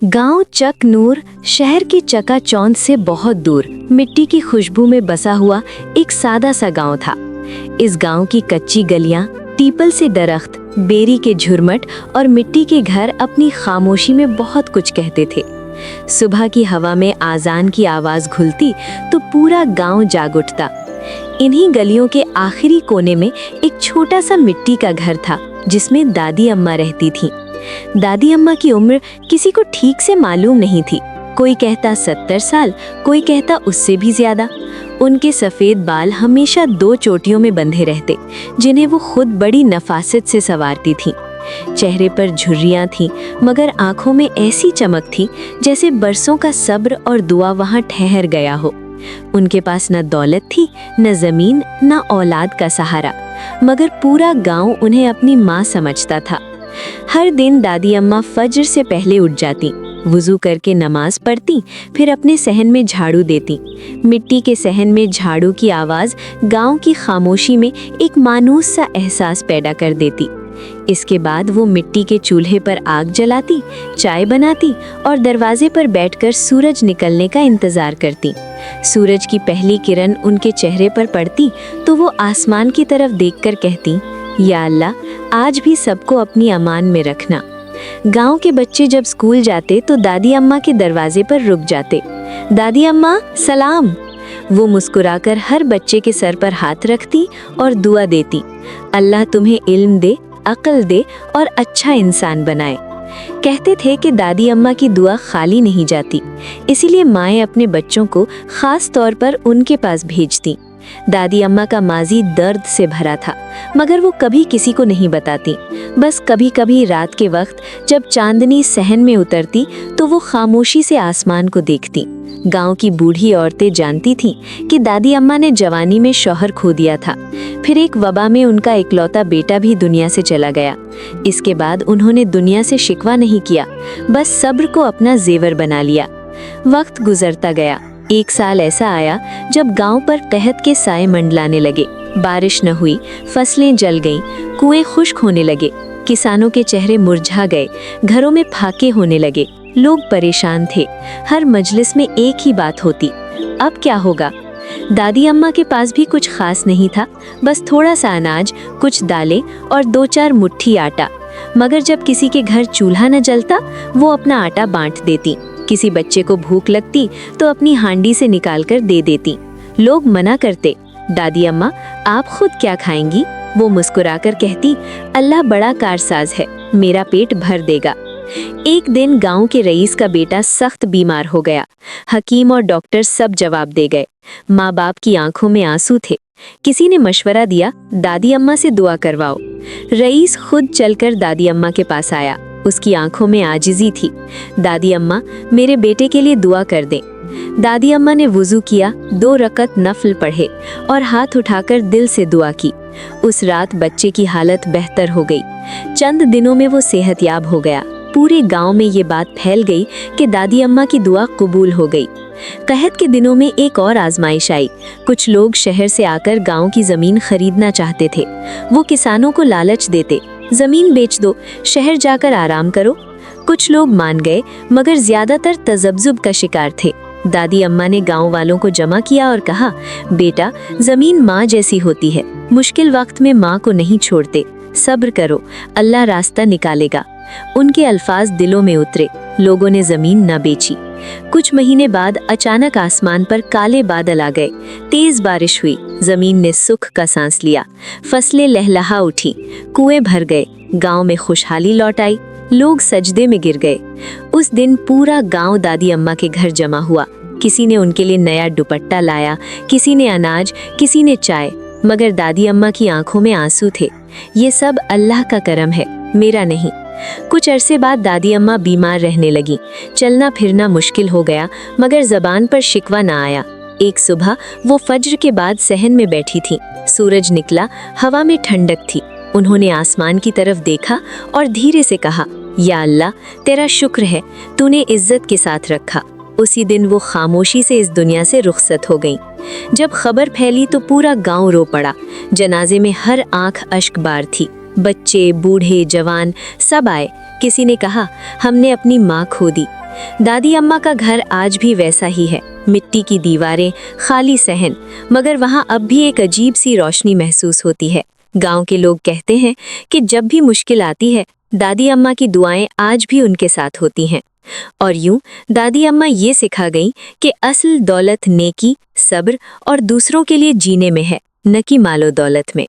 गांव चक नूर शहर की चकाचौंध से बहुत दूर मिट्टी की खुशबू में बसा हुआ एक सादा सा गांव था। इस गांव की कच्ची गलियां, पीपल से दरख्त, बेरी के झुरमट और मिट्टी के घर अपनी खामोशी में बहुत कुछ कहते थे। सुबह की हवा में आजान की आवाज घुलती तो पूरा गांव जाग उठता। इन्हीं गलियों के आखिरी कोने में एक छोटा सा मिट्टी का घर था जिसमें दादी अम्मा रहती थीं। दादी अम्मा की उम्र किसी को ठीक से मालूम नहीं थी। कोई कहता 70 साल, कोई कहता उससे भी ज्यादा। उनके सफ़ेद बाल हमेशा 2 चोटियों में बंधे रहते, जिन्हें वो खुद बड़ी नफासत से संवारती थीं। चेहरे पर झुर्रियाँ थीं, मगर आंखों में ऐसी चमक थी जैसे बरसों का सब्र और दुआ वहाँ ठहर गया हो। उनके पास न दौलत थी, न जमीन, न औलाद का सहारा, मगर पूरा गांव उन्हें अपनी माँ समझता था। हर दिन दादी अम्मा फज्र से पहले उठ जाती, वुज़ू करके नमाज पढ़ती, फिर अपने सहन में झाड़ू देती। मिट्टी के सहन में झाड़ू की आवाज़ गांव की खामोशी में एक मानूस सा एहसास पैदा कर देती। इसके बाद वो मिट्टी के चूल्हे पर आग जलाती, चाय बनाती और दरवाजे पर बैठकर सूरज निकलने का इंतज़ार करती। सूरज की पहली किरण उनके चेहरे पर पड़ती तो वो आसमान की तरफ देखकर कहती, या अल्लाह, आज भी सबको अपनी अमान में रखना। गांव के बच्चे जब स्कूल जाते तो दादी अम्मा के दरवाजे पर रुक जाते। दादी अम्मा सलाम। वो मुस्कुराकर हर बच्चे के सर पर हाथ रखती और दुआ देती, अल्लाह तुम्हें इल्म दे, अक्ल दे और अच्छा इंसान बनाए। कहते थे कि दादी अम्मा की दुआ खाली नहीं जाती, इसीलिए माएँ अपने बच्चों को खास तौर पर उनके पास भेजती। दादी अम्मा का माजी दर्द से भरा था, मगर वो कभी किसी को नहीं बताती। बस कभी कभी रात के वक्त जब चांदनी सहन में उतरती तो वो खामोशी से आसमान को देखती। गांव की बूढ़ी औरतें जानती थीं कि दादी अम्मा ने जवानी में शौहर खो दिया था, फिर एक वबा में उनका इकलौता बेटा भी दुनिया से चला गया। इसके बाद उन्होंने दुनिया से शिकवा नहीं किया, बस सब्र को अपना जेवर बना लिया। वक्त गुजरता गया। एक साल ऐसा आया जब गांव पर कहत के साए मंडलाने लगे। बारिश न हुई, फसलें जल गईं, कुएं खुश्क होने लगे, किसानों के चेहरे मुरझा गए, घरों में फाके होने लगे। लोग परेशान थे। हर मजलिस में एक ही बात होती, अब क्या होगा? दादी अम्मा के पास भी कुछ खास नहीं था, बस थोड़ा सा अनाज, कुछ दालें और 2-4 मुट्ठी आटा। मगर जब किसी के घर चूल्हा न जलता, वो अपना आटा बांट देती। किसी बच्चे को भूख लगती तो अपनी हांडी से निकालकर दे देती। लोग मना करते, दादी अम्मा आप खुद क्या खाएंगी? वो मुस्कुराकर कहती, अल्लाह बड़ा कारसाज है, मेरा पेट भर देगा। एक दिन गांव के रईस का बेटा सख्त बीमार हो गया। हकीम और डॉक्टर सब जवाब दे गए। माँ बाप की आंखों में आंसू थे। किसी ने मशवरा दिया, दादी अम्मा से दुआ करवाओ। रईस खुद चलकर दादी अम्मा के पास आया। उसकी आंखों में आजिज़ी थी। दादी अम्मा मेरे बेटे के लिए दुआ कर दें। दादी अम्मा ने वुज़ू किया, 2 रकत नफल पढ़े और हाथ उठाकर दिल से दुआ की। उस रात बच्चे की हालत बेहतर हो गई। चंद दिनों में वो सेहतयाब हो गया। पूरे गांव में ये बात फैल गई कि दादी अम्मा की दुआ कबूल हो गई। कहत के दिनों में एक और आजमाइश आई। कुछ लोग शहर से आकर गांव की ज़मीन खरीदना चाहते थे। वो किसानों को लालच देते, ज़मीन बेच दो, शहर जाकर आराम करो। कुछ लोग मान गए, मगर ज़्यादातर तजब्जुब का शिकार थे। दादी अम्मा ने गांव वालों को जमा किया और कहा, बेटा, ज़मीन माँ जैसी होती है, मुश्किल वक्त में माँ को नहीं छोड़ते, सब्र करो, अल्लाह रास्ता निकालेगा। उनके अल्फाज दिलों में उतरे। लोगों ने ज़मीन न बेची। कुछ महीने बाद अचानक आसमान पर काले बादल आ गए। तेज बारिश हुई। ज़मीन ने सुख का सांस लिया। फसलें लहलहा उठी, कुएं भर गए, गांव में खुशहाली लौट आई। लोग सजदे में गिर गए। उस दिन पूरा गांव दादी अम्मा के घर जमा हुआ। किसी ने उनके लिए नया दुपट्टा लाया, किसी ने अनाज, किसी ने चाय, मगर दादी अम्मा की आंखों में आंसू थे। ये सब अल्लाह का करम है, मेरा नहीं। कुछ अरसे बाद दादी अम्मा बीमार रहने लगी। चलना फिरना मुश्किल हो गया, मगर ज़बान पर शिकवा ना आया। एक सुबह वो फज्र के बाद सहन में बैठी थी। सूरज निकला, हवा में ठंडक थी। उन्होंने आसमान की तरफ देखा और धीरे से कहा, या अल्लाह, तेरा शुक्र है, तूने इज्जत के साथ रखा। उसी दिन वो खामोशी से इस दुनिया से रुखसत हो गई। जब खबर फैली तो पूरा गांव रो पड़ा। जनाजे में हर आंख अश्क बार थी। बच्चे, बूढ़े, जवान सब आए। किसी ने कहा, हमने अपनी माँ खो दी। दादी अम्मा का घर आज भी वैसा ही है, मिट्टी की दीवारें, खाली सहन, मगर वहाँ अब भी एक अजीब सी रोशनी महसूस होती है। गांव के लोग कहते हैं कि जब भी मुश्किल आती है, दादी अम्मा की दुआएं आज भी उनके साथ होती हैं। और यूं दादी अम्मा ये सिखा गई कि असल दौलत नेकी, सब्र और दूसरों के लिए जीने में है, न कि मालो दौलत में।